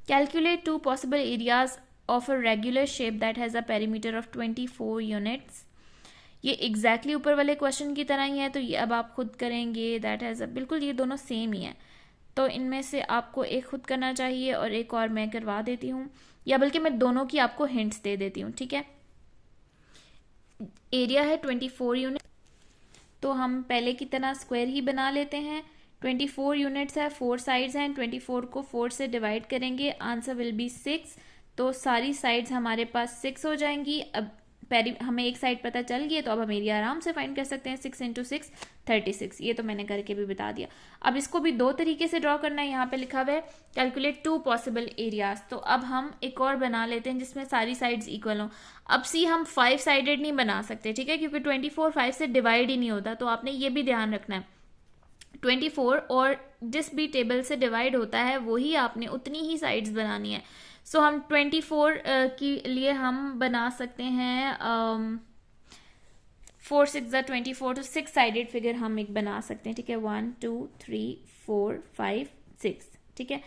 Calculate 2 possible areas of a regular shape that has a perimeter of 24 units. ये exactly ऊपर वाले question की तरह ही है, तो ये अब आप खुद करेंगे। दैट हैज़ अ, बिल्कुल ये दोनों सेम ही हैं, तो इनमें से आपको एक खुद करना चाहिए और एक और मैं करवा देती हूँ, या बल्कि मैं दोनों की आपको हिंट्स दे देती हूँ, ठीक है। एरिया है 24 यूनिट, तो हम पहले की तरह स्क्वायर ही बना लेते हैं। 24 यूनिट्स है, 4 साइड्स हैं, 24 को 4 से डिवाइड करेंगे, आंसर विल बी 6। तो सारी साइड्स हमारे पास 6 हो जाएंगी। अब हमें एक साइड पता चल गई है, तो अब हम एरिया आराम से फाइंड कर सकते हैं। 6 इंटू 6 36, ये तो मैंने करके भी बता दिया। अब इसको भी दो तरीके से ड्रॉ करना है। यहाँ पे लिखा हुआ है कैलकुलेट 2 पॉसिबल एरियाज, तो अब हम एक और बना लेते हैं जिसमें सारी साइड्स इक्वल हो। अब सी हम 5 साइडेड नहीं बना सकते, ठीक है, क्योंकि 24 5 से डिवाइड ही नहीं होता, तो आपने ये भी ध्यान रखना है। 24 और जिस भी टेबल से डिवाइड होता है वही आपने उतनी ही साइड्स बनानी है। सो हम 24 के लिए हम बना सकते हैं 4 6 24, तो 6 साइडेड फिगर हम एक बना सकते हैं, ठीक है। 1 2 3 4 5 6, ठीक है।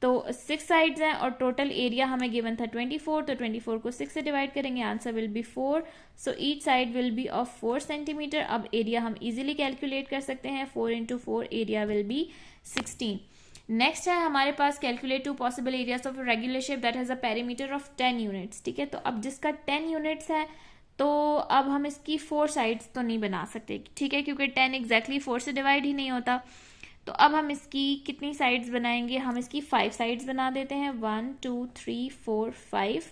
तो 6 साइड्स हैं और टोटल एरिया हमें गिवन था 24, तो 24 को 6 से डिवाइड करेंगे, answer will be 4। So each side will be of 4 centimetre. अब एरिया हम इजीली कैलकुलेट कर सकते हैं, 4 into 4, area will be 16। Next है हमारे पास calculate 2 possible areas of regular shape that has a perimeter of 10 units, ठीक है। तो अब जिसका 10 यूनिट्स है, तो अब हम इसकी 4 साइड्स तो नहीं बना सकते, ठीक है, क्योंकि 10 एग्जैक्टली 4 से डिवाइड ही नहीं होता। तो अब हम इसकी कितनी साइड्स बनाएंगे, हम इसकी 5 साइड्स बना देते हैं, 1 2 3 4 5,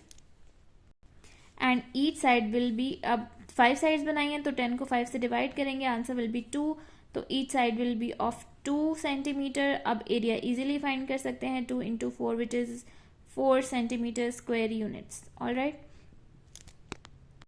and each side will B, अब 5 साइड्स बनाई हैं तो 10 को 5 से डिवाइड करेंगे, आंसर विल बी 2। तो each side will be of 2 centimetre. अब एरिया इजीली फाइंड कर सकते हैं, 2 into 4 which is 4 centimetre square units, all right.